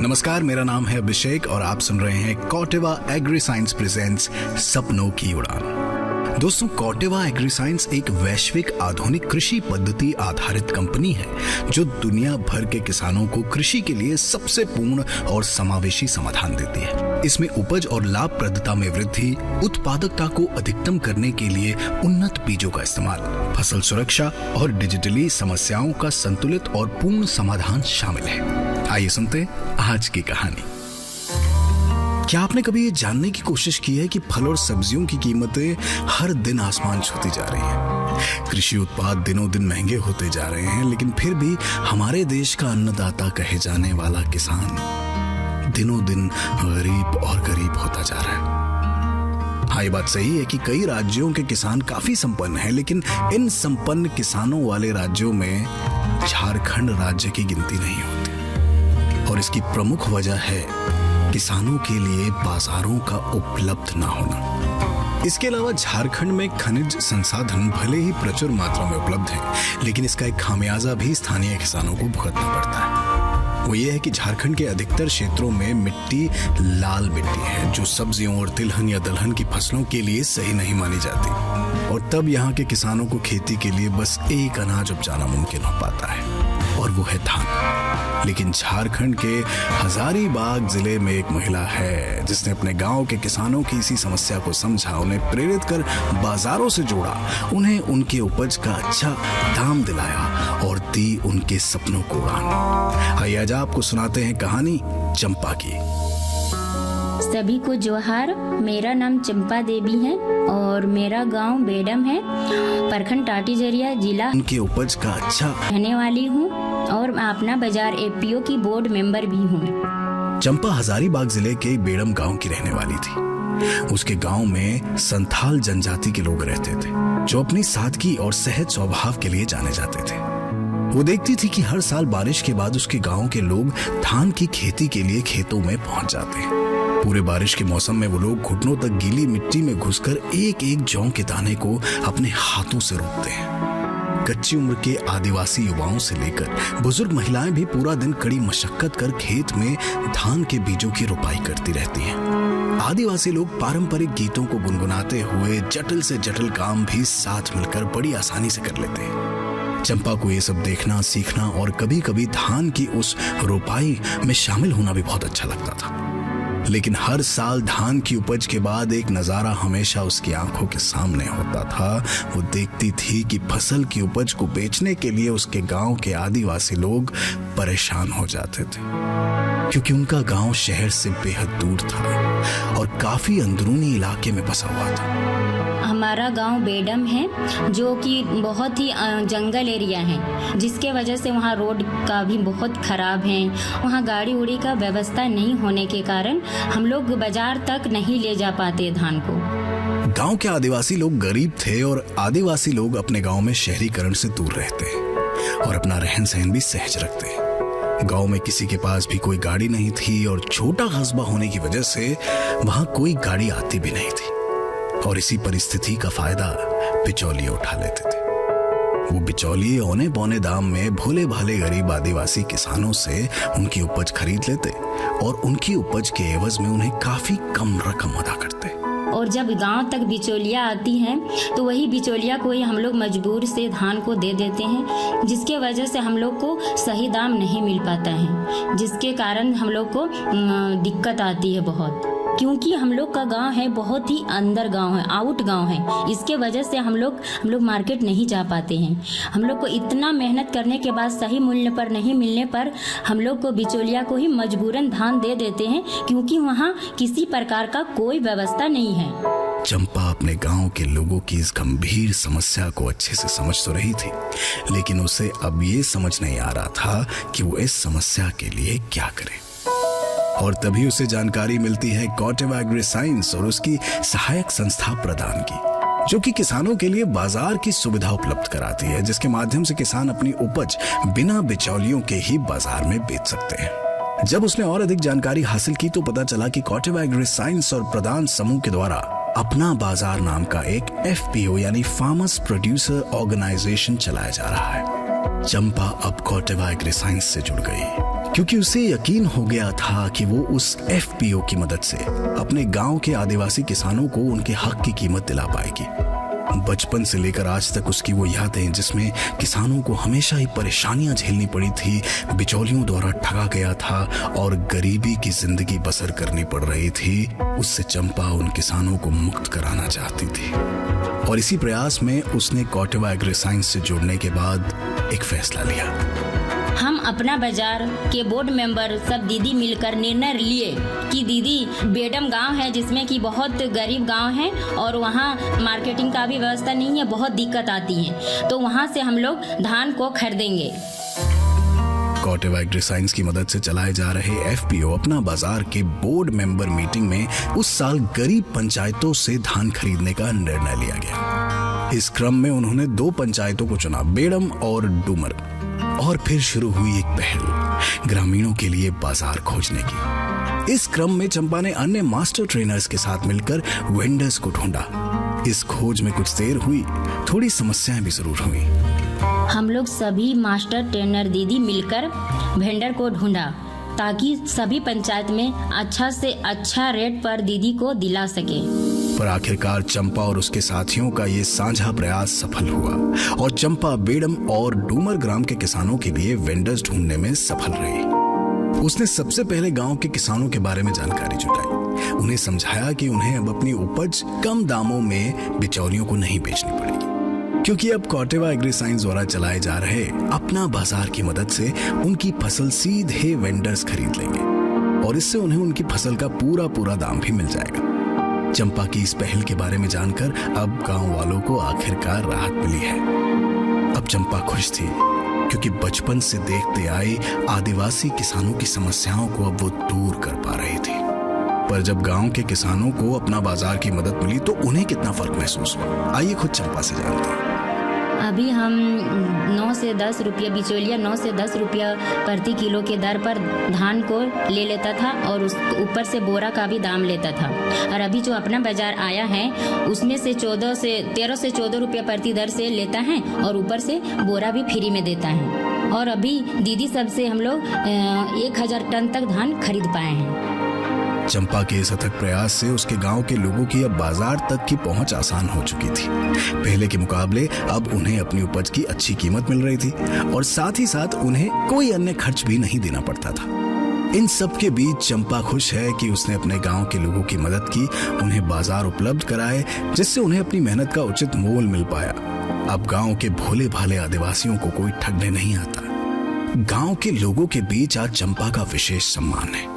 नमस्कार, मेरा नाम है अभिषेक और आप सुन रहे हैं कॉटेवा एग्री साइंस प्रेजेंट्स सपनों की उड़ान। दोस्तों, कॉटेवा एग्री साइंस एक वैश्विक आधुनिक कृषि पद्धति आधारित कंपनी है जो दुनिया भर के किसानों को कृषि के लिए सबसे पूर्ण और समावेशी समाधान देती है। इसमें उपज और लाभप्रदता में वृद्धि, उत्पादकता को अधिकतम करने के लिए उन्नत बीजों का इस्तेमाल, फसल सुरक्षा और डिजिटली समस्याओं का संतुलित और पूर्ण समाधान शामिल है। आइए सुनते हैं आज की कहानी। क्या आपने कभी ये जानने की कोशिश की है कि फल और सब्जियों की कीमतें हर दिन आसमान छूती जा रही हैं? कृषि उत्पाद दिनों दिन महंगे होते जा रहे हैं, लेकिन फिर भी हमारे देश का अन्नदाता कहे जाने वाला किसान दिनों दिन गरीब और गरीब होता जा रहा है। हाँ, ये बात सही है कि कई राज्यों के किसान काफी संपन्न हैं, लेकिन इन संपन्न किसानों वाले राज्यों में झारखंड राज्य की गिनती नहीं होती और इसकी प्रमुख वजह है किसानों के लिए बाजारों का उपलब्ध ना होना। इसके अलावा झारखंड में खनिज संसाधन भले ही प्रचुर मात्रा में उपलब्ध है, लेकिन इसका एक खामियाजा भी स्थानीय किसानों को भुगतना पड़ता है। वो ये है कि झारखंड के अधिकतर क्षेत्रों में मिट्टी लाल मिट्टी है, जो सब्जियों और तिलहन या दलहन की फसलों के लिए सही नहीं मानी जाती, और तब यहाँ के किसानों को खेती के लिए बस एक अनाज उपजाना मुमकिन हो पाता है, और वो है धान। लेकिन झारखंड के हजारीबाग जिले में एक महिला है जिसने अपने गांव के किसानों की इसी समस्या को समझा, उन्हें प्रेरित कर बाजारों से जोड़ा, उन्हें उनके उपज का अच्छा दाम दिलाया और दी उनके सपनों को उड़ान। आइए आज आपको सुनाते हैं कहानी चंपा की। सभी को जोहार। मेरा नाम चंपा देवी है और मेरा गांव बेडम है, प्रखंड टाटीजरिया, जिला उनके उपज का अच्छा रहने वाली हूँ और मैं अपना बाजार एपीओ की बोर्ड मेंबर भी हूँ। चंपा हजारीबाग जिले के बेडम गांव की रहने वाली थी। उसके गांव में संथाल जनजाति के लोग रहते थे जो अपनी सादगी और सहज स्वभाव के लिए जाने जाते थे। वो देखती थी कि हर साल बारिश के बाद उसके गांव के लोग धान की खेती के लिए खेतों में पहुंच जाते हैं। पूरे बारिश के मौसम में वो लोग घुटनों तक गीली मिट्टी में घुसकर एक एक जौ के दाने को अपने हाथों से रोपते हैं। कच्ची उम्र के आदिवासी युवाओं से लेकर बुजुर्ग महिलाएं भी पूरा दिन कड़ी मशक्कत कर खेत में धान के बीजों की रोपाई करती रहती हैं। आदिवासी लोग पारंपरिक गीतों को गुनगुनाते हुए जटिल से जटिल काम भी साथ मिलकर बड़ी आसानी से कर लेते हैं। चंपा को ये सब देखना, सीखना और कभी कभी धान की उस रोपाई में शामिल होना भी बहुत अच्छा लगता था। लेकिन हर साल धान की उपज के बाद एक नजारा हमेशा उसकी आंखों के सामने होता था। वो देखती थी कि फसल की उपज को बेचने के लिए उसके गांव के आदिवासी लोग परेशान हो जाते थे, क्योंकि उनका गांव शहर से बेहद दूर था और काफी अंदरूनी इलाके में बसा हुआ था। हमारा गांव बेडम है जो कि बहुत ही जंगल एरिया है, जिसके वजह से वहाँ रोड का भी बहुत खराब है। वहाँ गाड़ी उड़ी का व्यवस्था नहीं होने के कारण हम लोग बाजार तक नहीं ले जा पाते धान को। गांव के आदिवासी लोग गरीब थे और आदिवासी लोग अपने गांव में शहरीकरण से दूर रहते और अपना रहन सहन भी सहज रखते। गांव में किसी के पास भी कोई गाड़ी नहीं थी और छोटा कस्बा होने की वजह से वहां कोई गाड़ी आती भी नहीं थी, और इसी परिस्थिति का फायदा बिचौलिए उठा लेते थे। वो बिचौलिए औने पौने दाम में भोले भाले गरीब आदिवासी किसानों से उनकी उपज खरीद लेते और उनकी उपज के एवज में उन्हें काफी कम रकम अदा करते। और जब गांव तक बिचौलिया आती हैं तो वही बिचौलिया को ही हम लोग मजबूर से धान को दे देते हैं, जिसके वजह से हम लोग को सही दाम नहीं मिल पाता है, जिसके कारण हम लोग को दिक्कत आती है बहुत। क्योंकि हम लोग का गांव है बहुत ही अंदर गांव है, आउट गांव है, इसके वजह से हम लोग मार्केट नहीं जा पाते हैं। हम लोग को इतना मेहनत करने के बाद सही मूल्य पर नहीं मिलने पर हम लोग को बिचौलिया को ही मजबूरन धान दे देते हैं, क्योंकि वहाँ किसी प्रकार का कोई व्यवस्था नहीं है। चंपा अपने गांव के लोगों की इस गंभीर समस्या को अच्छे से समझ तो रही थी, लेकिन उसे अब ये समझ नहीं आ रहा था कि वो इस समस्या के लिए क्या करे। और तभी उसे जानकारी मिलती है कॉटेवा एग्री साइंस और उसकी सहायक संस्था प्रदान की, जो कि किसानों के लिए बाजार की सुविधा उपलब्ध कराती है, जिसके माध्यम से किसान अपनी उपज बिना बिचौलियों के ही बाजार में बेच सकते हैं। जब उसने और अधिक जानकारी हासिल की तो पता चला कि कॉटेवा एग्री साइंस और प्रदान समूह के द्वारा अपना बाजार नाम का एक FPO यानी फार्मर्स प्रोड्यूसर ऑर्गेनाइजेशन चलाया जा रहा है। चंपा अब कॉटेवा एग्री साइंस से जुड़ गई, क्योंकि उसे यकीन हो गया था कि वो उस FPO की मदद से अपने गांव के आदिवासी किसानों को उनके हक की कीमत दिला पाएगी। बचपन से लेकर आज तक उसकी वो यादें जिसमें किसानों को हमेशा ही परेशानियां झेलनी पड़ी थी, बिचौलियों द्वारा ठगा गया था और गरीबी की जिंदगी बसर करनी पड़ रही थी, उससे चंपा उन किसानों को मुक्त कराना चाहती थी। और इसी प्रयास में उसने कॉटेवा एग्रीसाइंस से जुड़ने के बाद एक फैसला लिया। हम अपना बाजार के बोर्ड मेंबर सब दीदी मिलकर निर्णय लिए कि दीदी बेडम गांव है जिसमें कि बहुत गरीब गांव है और वहाँ मार्केटिंग का भी व्यवस्था नहीं है, बहुत दिक्कत आती है, तो वहाँ से हम लोग धान को खरीदेंगे। कॉटेवा एग्रीसाइंस की मदद से चलाए जा रहे FPO अपना बाजार के बोर्ड मेंबर मीटिंग में उस साल गरीब पंचायतों से धान खरीदने का निर्णय लिया गया। इस क्रम में उन्होंने 2 पंचायतों को चुना, बेडम और डूमर। और फिर शुरू हुई एक पहल ग्रामीणों के लिए बाजार खोजने की। इस क्रम में चंपा ने अन्य मास्टर ट्रेनर्स के साथ मिलकर वेंडर्स को ढूंढा। इस खोज में कुछ देर हुई, थोड़ी समस्याएं भी जरूर हुई। हम लोग सभी मास्टर ट्रेनर दीदी मिलकर वेंडर को ढूंढा ताकि सभी पंचायत में अच्छा से अच्छा रेट पर दीदी को दिला सके। पर आखिरकार चंपा और उसके साथियों का ये साझा प्रयास सफल हुआ और चंपा बेडम और डूमर ग्राम के किसानों के लिए वेंडर्स ढूंढने में सफल रही। उसने सबसे पहले गांव के किसानों के बारे में जानकारी जुटाई, उन्हें समझाया कि उन्हें अब अपनी उपज कम दामों में बिचौलियों को नहीं बेचनी पड़ेगी, क्योंकि अब कॉटेवा एग्रीसाइंस द्वारा चलाए जा रहे अपना बाजार की मदद से उनकी फसल सीधे वेंडर्स खरीद लेंगे और इससे उन्हें उनकी फसल का पूरा दाम भी मिल जाएगा। चंपा की इस पहल के बारे में जानकर अब गांव वालों को आखिरकार राहत मिली है। अब चंपा खुश थी क्योंकि बचपन से देखते आए आदिवासी किसानों की समस्याओं को अब वो दूर कर पा रही थी। पर जब गांव के किसानों को अपना बाजार की मदद मिली तो उन्हें कितना फर्क महसूस हुआ, आइए खुद चंपा से जानते हैं। अभी हम 9 से 10 रुपया बिचौलिया 9 से 10 रुपया प्रति किलो के दर पर धान को ले लेता था और उस ऊपर से बोरा का भी दाम लेता था। और अभी जो अपना बाजार आया है उसमें से 13 से 14 रुपया प्रति दर से लेता है और ऊपर से बोरा भी फ्री में देता है। और अभी दीदी सबसे हम लोग 1000 टन तक धान खरीद पाए हैं। चंपा के इस अथक प्रयास से उसके गांव के लोगों की अब बाजार तक की पहुंच आसान हो चुकी थी। पहले के मुकाबले अब उन्हें अपनी उपज की अच्छी कीमत मिल रही थी और साथ ही साथ उन्हें कोई अन्य खर्च भी नहीं देना पड़ता था। इन सब के बीच चंपा खुश है कि उसने अपने गांव के लोगों की मदद की, उन्हें बाजार उपलब्ध कराए जिससे उन्हें अपनी मेहनत का उचित मोल मिल पाया। अब गांव के भोले भाले आदिवासियों को कोई ठगने नहीं आता। गांव के लोगों के बीच आज चंपा का विशेष सम्मान है।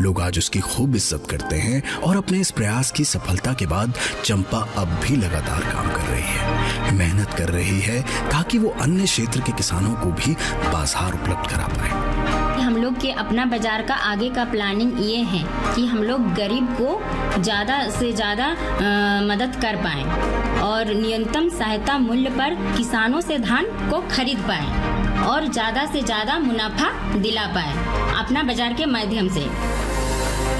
लोग आज उसकी खूब इज्जत करते हैं और अपने इस प्रयास की सफलता के बाद चंपा अब भी लगातार काम कर रही है, मेहनत कर रही है ताकि वो अन्य क्षेत्र के किसानों को भी बाजार उपलब्ध करा पाए। हम लोग के अपना बाजार का आगे का प्लानिंग ये है कि हम लोग गरीब को ज़्यादा से ज़्यादा मदद कर पाएं और न्यूनतम सहायता मूल्य पर किसानों से धान को खरीद पाएं और ज़्यादा से ज़्यादा मुनाफा दिला पाएं अपना बाजार के माध्यम से।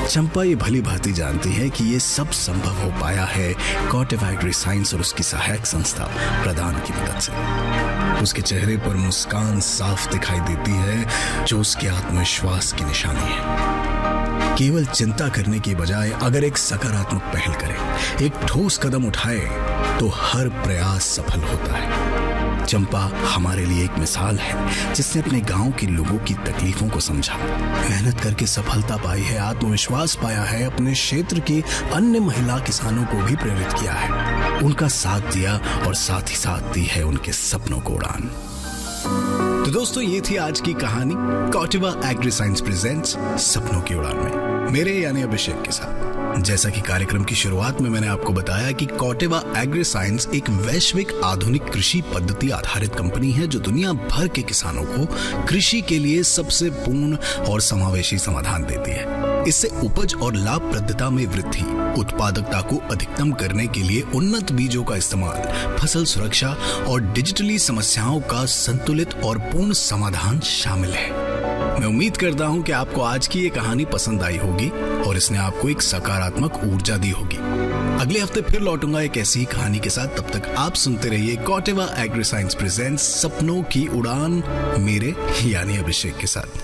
चंपा ये भली भांति जानती है कि ये सब संभव हो पाया है कॉटेवा एग्रीसाइंस और उसकी सहायक संस्था प्रदान की मदद से। उसके चेहरे पर मुस्कान साफ दिखाई देती है जो उसके आत्मविश्वास की निशानी है। केवल चिंता करने की बजाय अगर एक सकारात्मक पहल करे, एक ठोस कदम उठाए तो हर प्रयास सफल होता है। चंपा हमारे लिए एक मिसाल है जिसने अपने गांव के लोगों की तकलीफों को समझा, मेहनत करके सफलता पाई है, आत्मविश्वास पाया है, अपने क्षेत्र के अन्य महिला किसानों को भी प्रेरित किया है, उनका साथ दिया और साथ ही साथ दी है उनके सपनों को उड़ान। तो दोस्तों ये थी आज की कहानी कॉटेवा एग्रीसाइंस प्रेजेंट्स सपनों की उड़ान में मेरे यानी अभिषेक के साथ। जैसा कि कार्यक्रम की शुरुआत में मैंने आपको बताया कि कॉटेवा एग्रीसाइंस एक वैश्विक आधुनिक कृषि पद्धति आधारित कंपनी है जो दुनिया भर के किसानों को कृषि के लिए सबसे पूर्ण और समावेशी समाधान देती है। इससे उपज और लाभप्रदता में वृद्धि, उत्पादकता को अधिकतम करने के लिए उन्नत बीजों का इस्तेमाल, फसल सुरक्षा और डिजिटली समस्याओं का संतुलित और पूर्ण समाधान शामिल है। मैं उम्मीद करता हूं कि आपको आज की ये कहानी पसंद आई होगी और इसने आपको एक सकारात्मक ऊर्जा दी होगी। अगले हफ्ते फिर लौटूंगा एक ऐसी ही कहानी के साथ। तब तक आप सुनते रहिए कॉटेवा एग्रीसाइंस प्रेजेंट्स सपनों की उड़ान मेरे यानी अभिषेक के साथ।